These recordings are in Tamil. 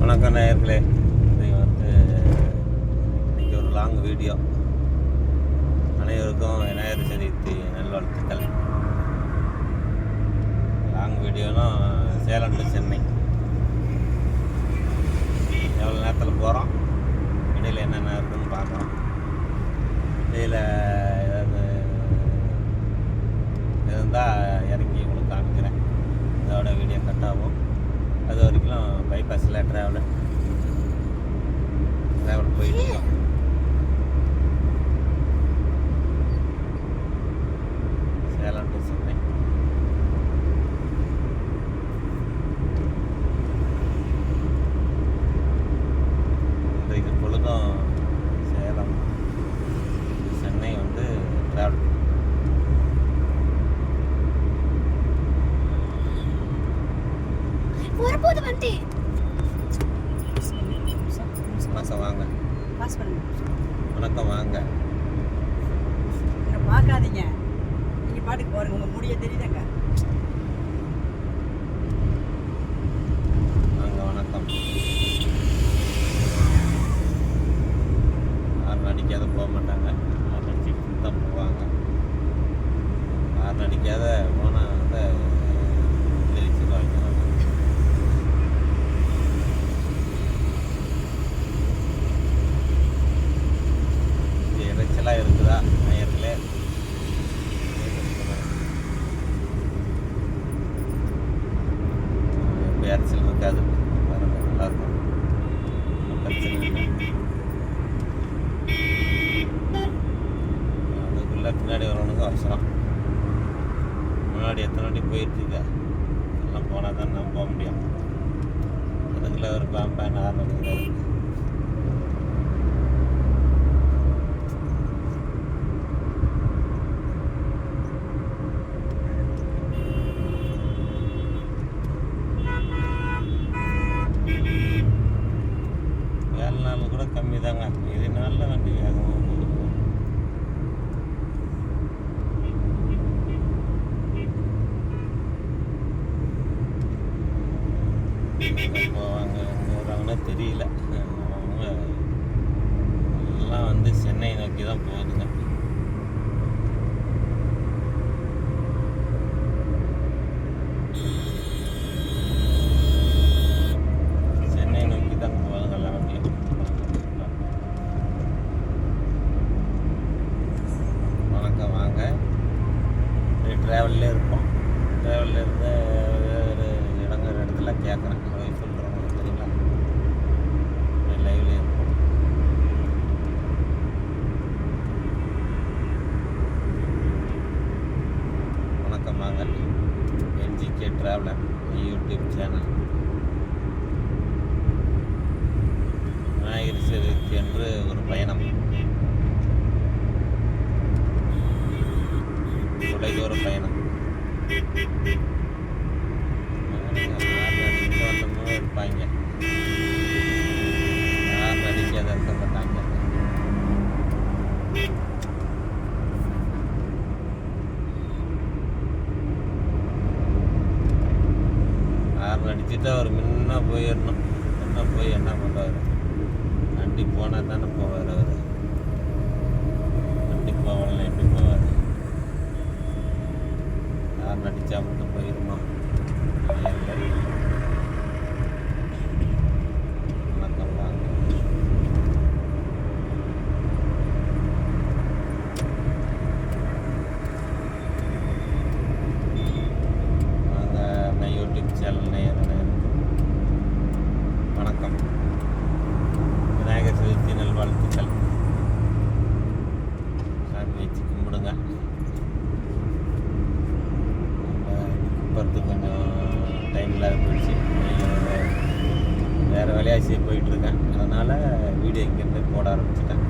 வணக்கம் நேயர்களே. இது வந்து இன்றைக்கி ஒரு லாங் வீடியோ. அனைவருக்கும் விநாயகர் சதுர்த்தி நல்வாழ்த்துக்கள். லாங் வீடியோனா சேலம் டு சென்னை எவ்வளோ நேரத்தில் போகிறோம், இடையில் என்னென்ன இருக்குதுன்னு பார்க்குறோம். இடையில் ஏதாவது இருந்தால் இறங்கி உங்களுக்கு காமிக்கிறேன். இதோட வீடியோ கட் ஆகும். அது வரைக்கும் பைபாஸில் ட்ராவல் போயிட்டுருக்கோம். சேலம் டு சென்னை. இன்றைக்கு பொழுதும் சேலம் சென்னை வந்து ட்ராவல். வரப்போது வண்டி. வணக்கம் வாங்க. பாஸ் பண்ணுங்க. வணக்கம் வாங்க. என்ன பார்க்காதீங்க, நீங்க பாட்டுக்கு போறீங்க. உங்க முடிய தெரியுதாங்க. வாங்க வணக்கம். ஹார்ன் அடிக்காத போக மாட்டாங்க, ஹார்ன் அடிச்சுட்டு தான் போவாங்க. ஹார்ன் அடிக்காத போனால் வந்து தெரிச்சு வாங்கிக்கிறாங்க. இறைச்சலாக இருக்குதா நேயர்களே? இப்போ இறைச்சல் இருக்காது, பாருங்க, நல்லாயிருக்கும். பிரச்சனை இல்லை. அதுக்குள்ளே பின்னாடி வரவனுக்கு அவசரம். முன்னாடி எத்தனை வாட்டி போயிட்டுருக்க, எல்லாம் போனால் தான் நம்ம போக முடியும். அதுக்குள்ளே ஒரு பேன் ஆரம்பிக்கிறாரு. கூட கம்மி தாங்க, இது நல்ல வண்டி வேகமாக போகுது. போவாங்க போகிறாங்கன்னா தெரியல. அவங்க எல்லாம் வந்து சென்னை நோக்கி தான் போகுதுங்க. சென்னை நோக்கி தான் போகுதுங்க எல்லா வண்டியும். வணக்கம் வாங்க. ட்ராவலில் இருப்போம். ட்ராவலில் இருந்து ஒரு இடத்துல கேட்குறேன், சொல்கிறவங்க சரிங்களா? லைவ்ல இருப்போம். வணக்கம் வாங்க. NGK traveller YouTube channel. Vinayagar Chaturthi என்று ஒரு பயணம், தொலைதூர பயணம். வந்தவங்களும் இருப்பாங்க, யார் அடிக்காத இருக்க மாட்டாங்க. யார் அடிச்சுட்டு அவர் முன்ன போயிடணும். முன்ன போய் என்ன பண்ணுவார்? வண்டி போனால் தானே போவார் அவர். வண்டி போவாங்க எப்படி போவார்? யார் நடிச்சா மட்டும் போயிருமா? வணக்கம் வாங்க. வாங்க நான் யூடியூப் சேனல் நேயர்களே, வணக்கம். விநாயகர் சதுர்த்தி நல்வாழ்த்துக்கள். சாமி வச்சு கும்பிடுங்க. போகிறதுக்கு கொஞ்சம் டைம் இல்லாத போயிடுச்சு. வேறு வேலையாச்சு போயிட்டுருக்கேன். அதனால் வீடியோ இங்கேருந்து போட ஆரம்பிச்சிட்டேன்.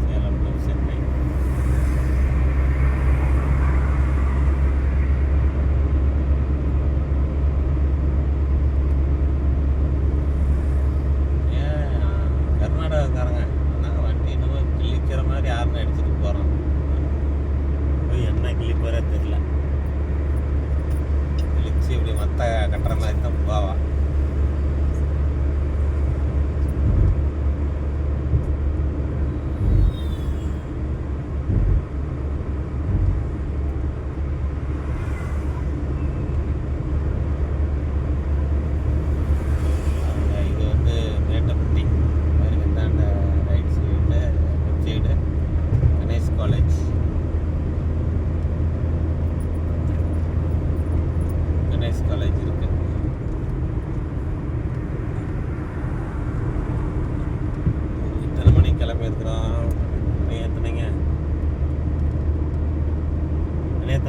சேலம் டு சென்னை. கர்நாடகாக்காரங்க வண்டி இன்னமும் கிழிக்கிற மாதிரி யாருன்னு அடிச்சுட்டு போகிறோம். போய் என்ன கிழிப்பாரே தெரியல.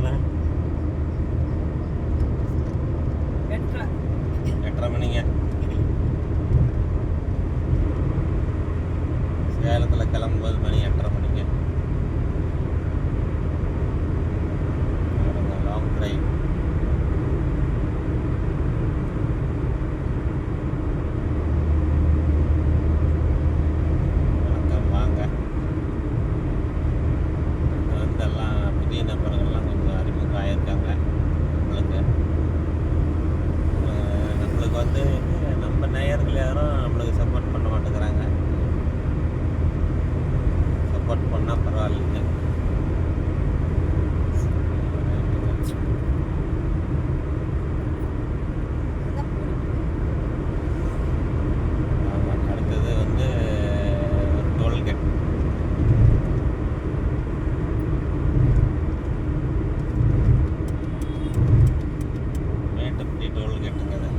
தானே? 8:30. 8:30 மணிங்க. சேலத்தில் கிளம்பும்போது மணி 8:30 மணிக்கு. Long drive. வணக்கம், வாங்க. வந்து எல்லாம் புதிய நபர்கள்லாம் கொஞ்சம் அறிமுகம் ஆகியிருக்காங்க நம்மளுக்கு. நம்மளுக்கு வந்து நம்ம நேயர்கள் யாரும் நம்மளுக்கு சப்போர்ட் பண்ண மாட்டேங்கிறாங்க. சப்போர்ட் பண்ணால் பரவாயில்லைங்க. அதான் போயிட்டு. ஆமாம், அடுத்தது வந்து ஒரு டோல்கேட். மேட்டுப்பட்டி டோல்கேட்டுங்க அது.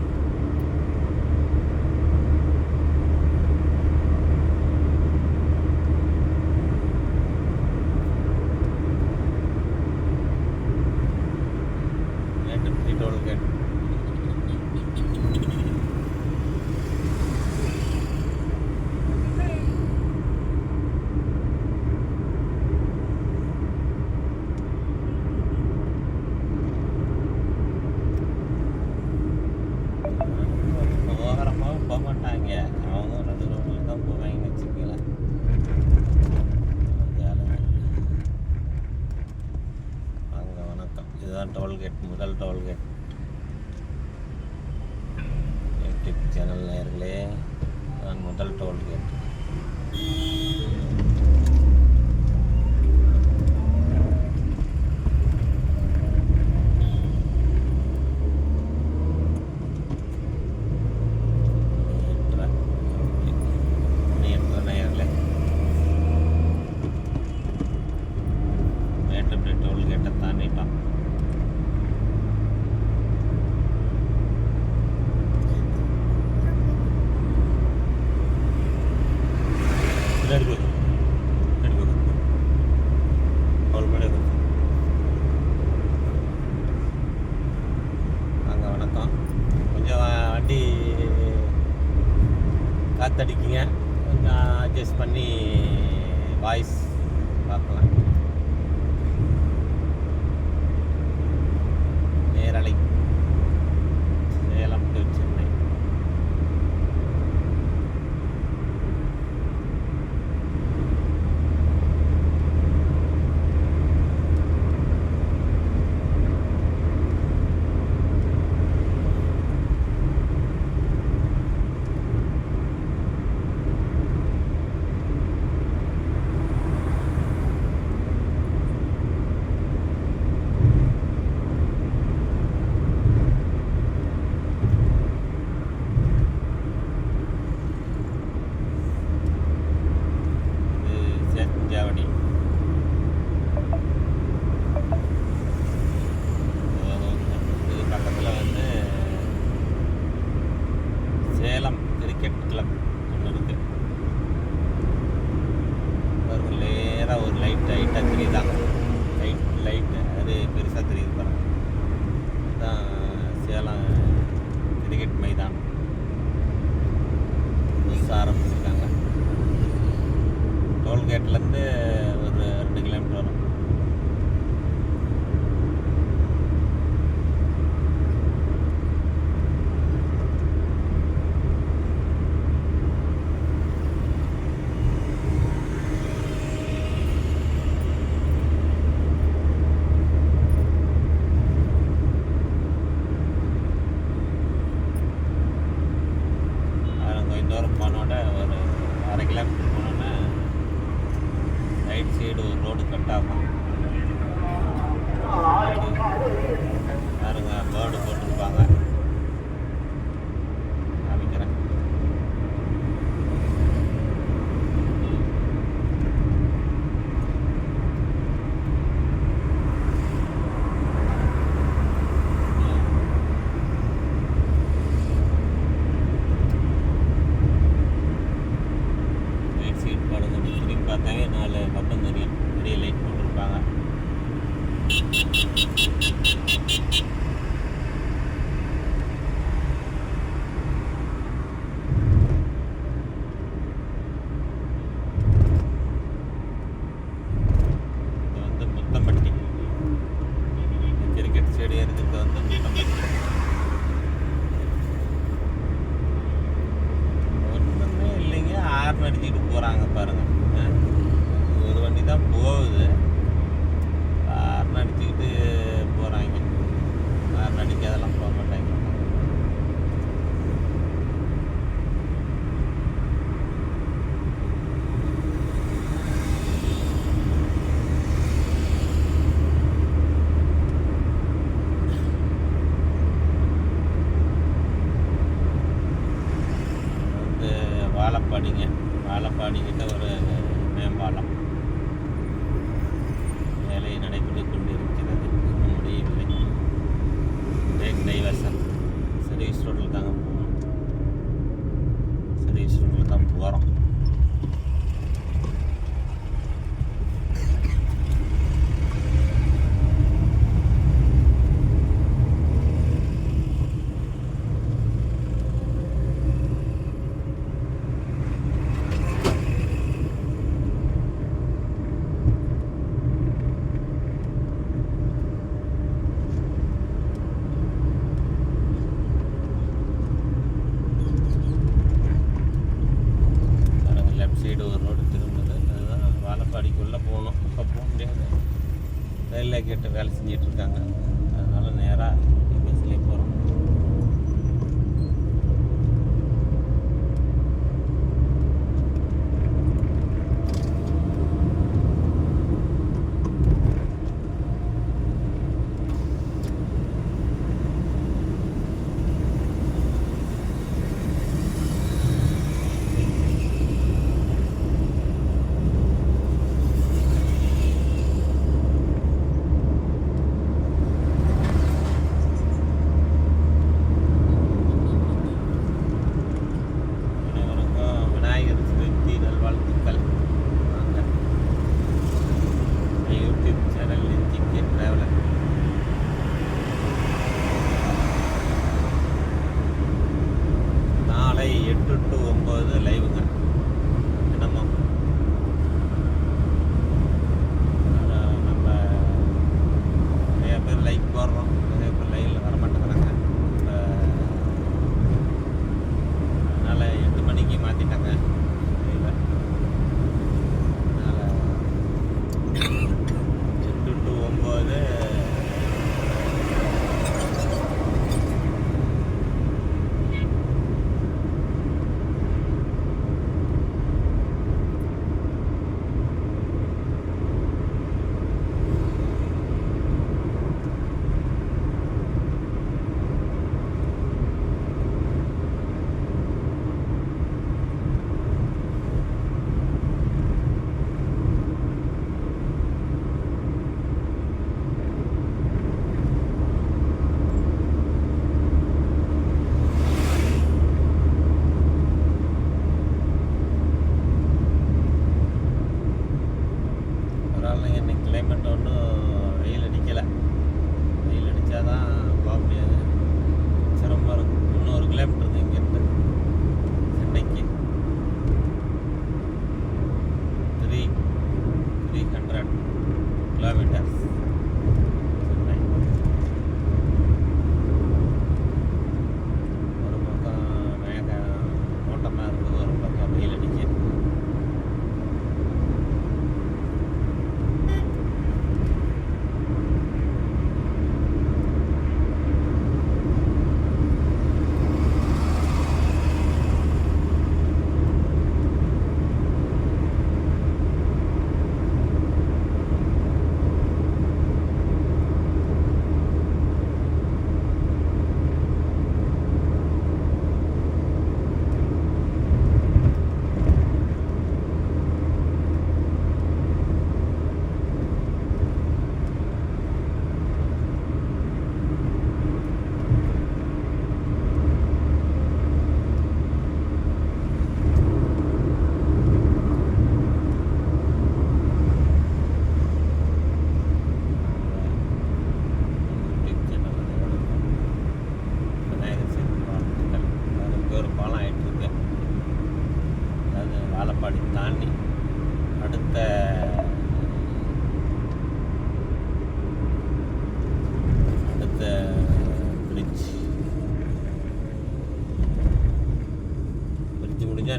மேட்டுப்பட்டி டோல்கேட். ஓரமாக போக மாட்டாங்க, அவங்க நடுவில் தான் போவாங்கன்னு வச்சுக்கலாம். வாங்க, வணக்கம். இதுதான் டோல்கேட், முதல் டோல்கேட். யூடியூப் சேனல் நேயர்களே, இதுதான் முதல் டோல்கேட். மேட்டுப்பட்டி டோல்கேட்டை தாண்டிட்டோம். வாங்க, வணக்கம். கொஞ்சம் வண்டி காத்தடிக்குங்க, கொஞ்சம் அட்ஜஸ்ட் பண்ணி வாய்ஸ் பார்க்கலாம். நேரலை சேலம் டு சென்னை. ஏறுறதுக்கு வந்து கூட்டம் ஒன்றுமே இல்லைங்க. ஹார்ன் அடிச்சுக்கிட்டு போகிறாங்க பாருங்க. ஒரு வண்டி தான் போகுது, ஹார்ன் அடிச்சுக்கிட்டு போகிறாங்க. ஹார்ன் அடிக்காதெல்லாம் போக மாட்டாங்க. வாழப்பாடிக்கிட்ட ஒரு மேம்பாலம் வேலை நடைபெற்று கொண்டிருக்கிறது. இன்னும் முடியவில்லை. பிரேக் டைவர்சன் சர்வீஸ் ரோட்டில் தாங்க போகணும். சர்வீஸ் ரோட்டில் தான் போகிறோம். சைடு ஒரு ரோடு திரும்புது, அதுதான் வாழப்பாடிக்குள்ளே போகணும். இப்போ போக முடியாது, ரயில்வே கேட்டு வேலை செஞ்சிட்ருக்காங்க. அதனால் நேராக பஸ்லேயே போகிறோம்.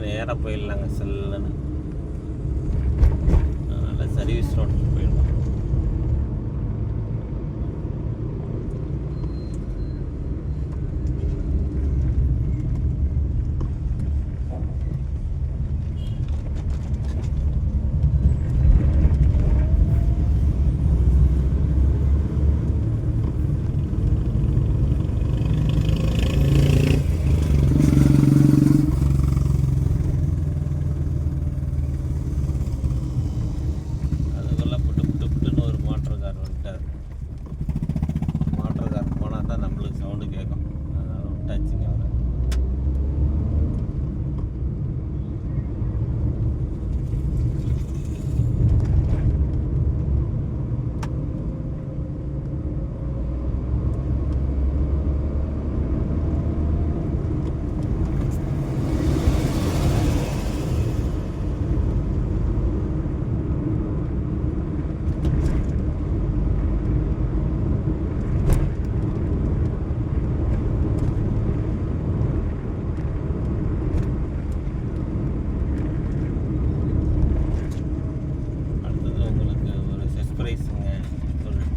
நேராக போயிடலாங்க செல்லுன்னு. அதனால் சர்வீஸ் ரோட்டுக்கு போயிடுவோம்.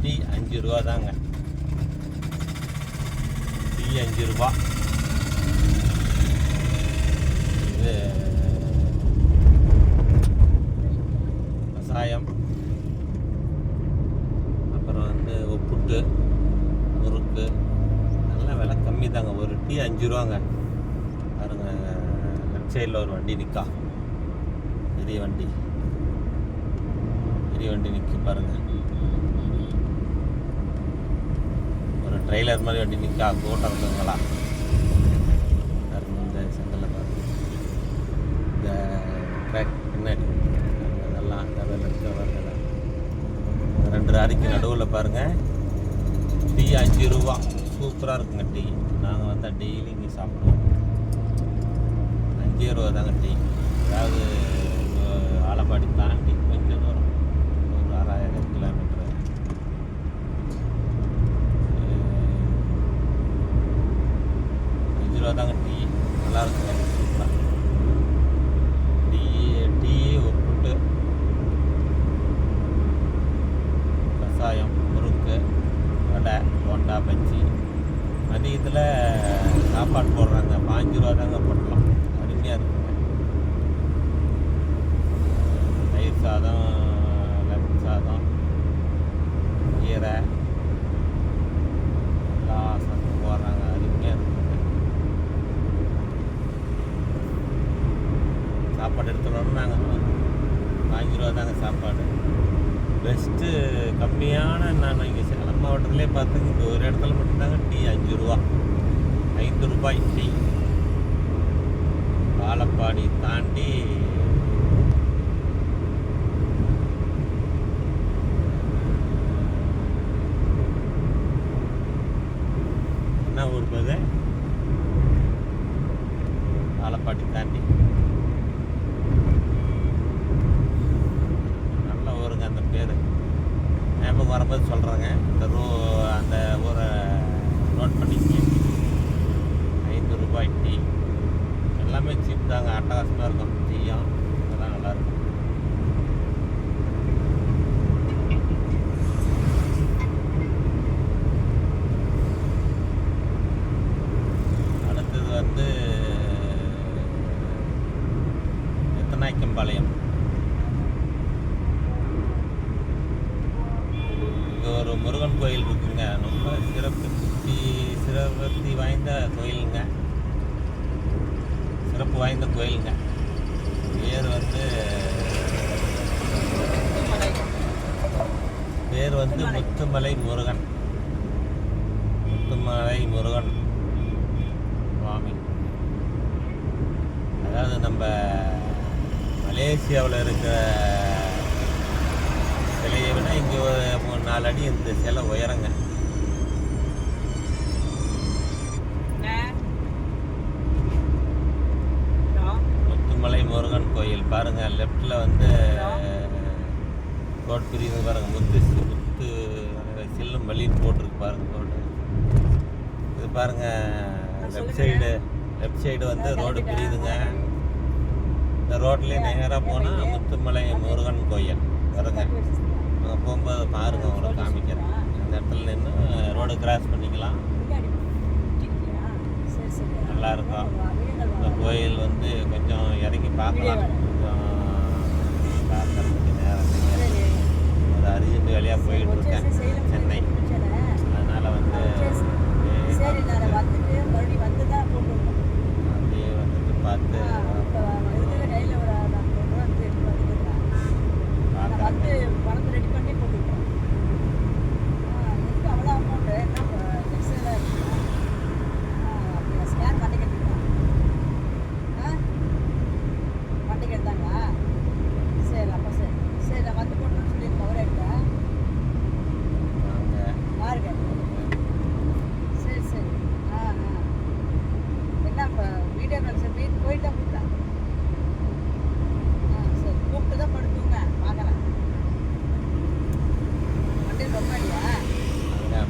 டீ 5 ரூபா தாங்க. டீ 5 ரூபா. இது கசாயம், அப்புறம் வந்து புட்டு, முறுக்கு எல்லாம் விலை கம்மி தாங்க. ஒரு டீ 5 ரூபாங்க. பாருங்க, லெஃப்ட் சைடில் ஒரு வண்டி நிற்கா, பெரிய வண்டி நிற்கி பாருங்க. ஒரு ட்ரெய்லர் மாதிரி வண்டி நிற்கா, கூட்டம் இருந்தவங்களா. இந்த செங்கலில் பாருங்க, இந்த ட்ராக் பின்னாடி அதெல்லாம் அந்த 2 லாரிக்கு நடுவில் பாருங்கள். டீ 5 ரூபா. சூப்பராக இருக்குங்க டீ. நாங்கள் வந்தால் டெய்லி இங்கே சாப்பிடுவோம். 5 ரூபா தாங்க டீ. அதாவது ஆலப்பாடி தாண்டி கொஞ்சம் தூரம், ஒரு 6000 கிலோமீட்டர். 5 ரூபா தாங்க டீ. நல்லா இருக்குங்க, சூப்பராக. டீ உப்புட்டு, கசாயம், முறுக்கு, வடை, போண்டா, பஜ்ஜி. மதியத்தில் சாப்பாடு போடுறாங்க. 5 ரூபா தாங்க போடலாம். அருமையாக இருக்குங்க. தயிர் சாதம், லெமன் சாதம், கீரை, எல்லா சாதமும் போடுறாங்க. அருமையாக இருக்குங்க. சாப்பாடு எடுத்துனோன்னு நாங்கள் 5 ரூபா தாங்க சாப்பாடு. பெஸ்ட்டு கம்மியான நான் இங்கே சேலம் மாவட்டத்திலே பார்த்து இங்கே ஒரு இடத்துல மட்டும்தாங்க டீ 5 ரூபா. 5 ரூபாய் டீ. ஆலப்பாடி தாண்டி என்ன ஊர் போகுது? ஆலப்பாடி தாண்டி நல்ல ஊருங்க. அந்த பேர் ஞாபகம் வரும்போது சொல்கிறேங்க. அந்த ஊரை நோட் பண்ணிக்க. 5 ரூபாய் டீ. எல்லாமே சீப் தாங்க. அட்டகாசமாக இருக்கும். டீயும் இதெல்லாம் நல்லாயிருக்கும். அடுத்தது வந்து எத்தனாய்க்கம்பாளையம். இங்கே ஒரு முருகன் கோயில் இருக்குங்க. ரொம்ப சிறப்பு வாய்ந்த கோயிலுங்க. சிறப்பு வாய்ந்த கோயிலுங்க. பேர் வந்து முத்துமலை முருகன். முத்துமலை முருகன் சுவாமி. அதாவது நம்ம மலேசியாவில் இருக்கிற சிலையை விட இங்கே ஒரு 3-4 அடி இந்த சிலை உயரங்க. முத்துமலை முருகன் கோயில் பாருங்க. லெஃப்டில் வந்து ரோட் பிரிவு பாருங்க. முத்து செல்லும் வழின்னு போட்டிருக்கு பாருங்க ரோடு. இது பாருங்க, லெஃப்ட் சைடு வந்து ரோடு பிரியுதுங்க. இந்த ரோட்லேயே நேராக போனால் முத்துமலை முருகன் கோயில் வருங்க. அங்கே போகும்போது பாருங்க, உங்களை காமிக்கிறேன். அந்த இடத்துல நின்று ரோடு கிராஸ் பண்ணிக்கலாம். நல்லா இருக்கும். இந்த கோயில் வந்து கொஞ்சம் இறங்கி பார்க்கலாம். கொஞ்சம் பார்க்கறதுக்கு நேரம் இல்லைங்க. ஒரு அர்ஜென்ட் வேலையாக போயிட்டு இருக்கேன் சென்னை. அதனால் வந்து அப்படியே வந்துட்டு பார்த்து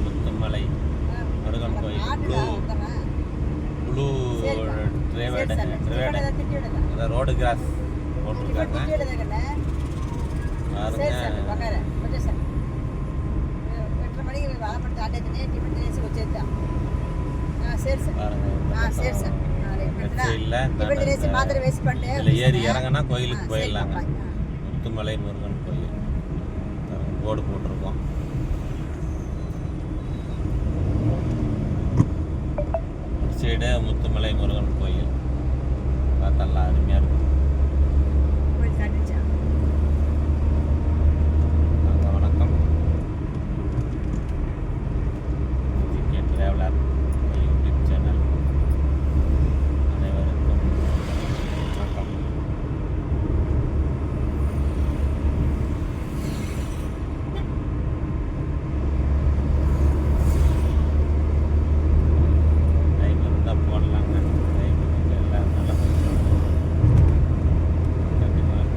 முத்துமலை முருகன் கோயில் ப்ளூ ரோடு கிராஸ் போட்டிருக்காங்க. ஏறி இறங்கினா கோயிலுக்கு போயிடலாங்க. முத்துமலை முருகன் கோயில் போர்டு போட்டிருக்கோம். சைடு முத்துமலை முருகன் கோயில் பார்த்தலாம், அருமையாக இருக்கும். வணக்கம். டிராவலர் யூடியூப் சேனல் அனைவருக்கும் வணக்கம். டைம் இருந்தால் போடலாங்க. டைம் எல்லாம் நல்லா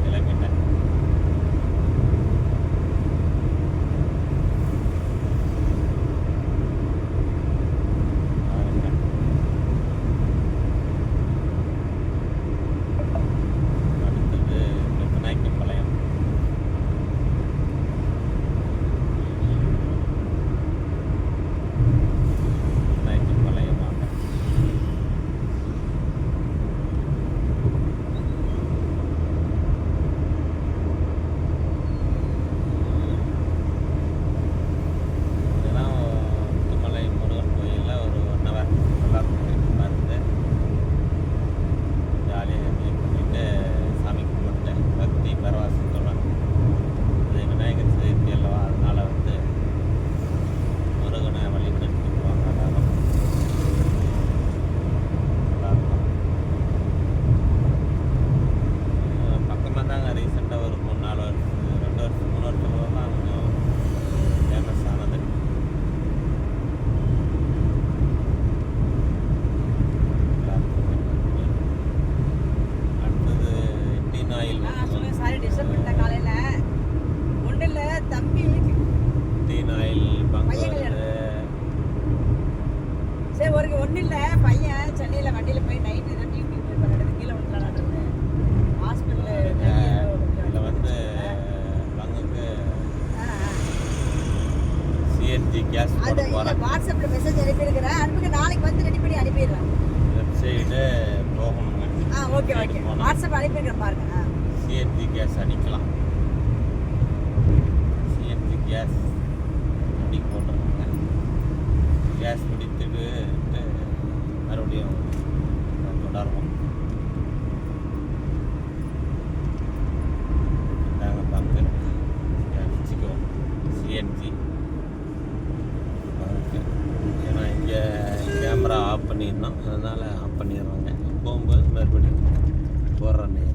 கிளம்பிட்டேன். அடுத்தது பெத்தநாயக்கம்பாளையம். பெத்தநாயக்கம்பாளையமாக இதெல்லாம் முத்துமலை முருகன் கோயிலில் ஒரு 1 hour நல்லா இருக்கும். பார்த்து ஜாலியாக என்ஜாய் பண்ணிட்டு சாமி கும்பிட்டு பக்தி பரவசத்துடன். இது விநாயகர் சதுர்த்தி அல்லவா, அதனால வந்து முருகனை வழிபட்டு போவாங்க. எல்லாரும் நல்லாயிருக்கும். பக்கமாக தாங்க. ரீசெண்டாக ஒரு 3-4 வருஷம் 2 வருஷம் 3 வருஷம் தான் கொஞ்சம் ஃபேமஸ் ஆனது. அடுத்தது Indian oil Indian oil bunk வருது. ஒன்றும் இல்லை, பையன் சென்னையில் வண்டியில் போய் நைட்டு ஏதோ டிவி பண்ணுறது கீழே விழுந்துலாடுறது ஹாஸ்பிட்டலில். இதில் வந்து பங்குக்கு சிஎன்ஜி கேஸ் போட அது போகிறேன். வாட்ஸ்அப்பில் மெசேஜ் அனுப்பியிருக்கிறேன். அனுப்புங்க, நாளைக்கு வந்து ரெடி பண்ணி அனுப்பிடுறேன். வெப்சைடு போகணுங்க. ஓகே ஓகே, வாட்ஸ்அப் அனுப்பியிருக்கிறேன் பாருங்க. சிஎன்ஜி கேஸ் அடிக்கலாம். சிஎன்ஜி கேஸ் அடி போட்டுருங்க. கேஸ் பிடித்துட்டு மறுபடியும் தொடருவோம். நாங்கள் பங்கு அடிச்சுக்குவோம். சிஎன்ஜி பங்கு. ஏன்னா இங்கே கேமரா ஆஃப் பண்ணிடணும், அதனால் ஆஃப் பண்ணிடுறாங்க. போகும்போது மறுபடியும் போடுற நேரம்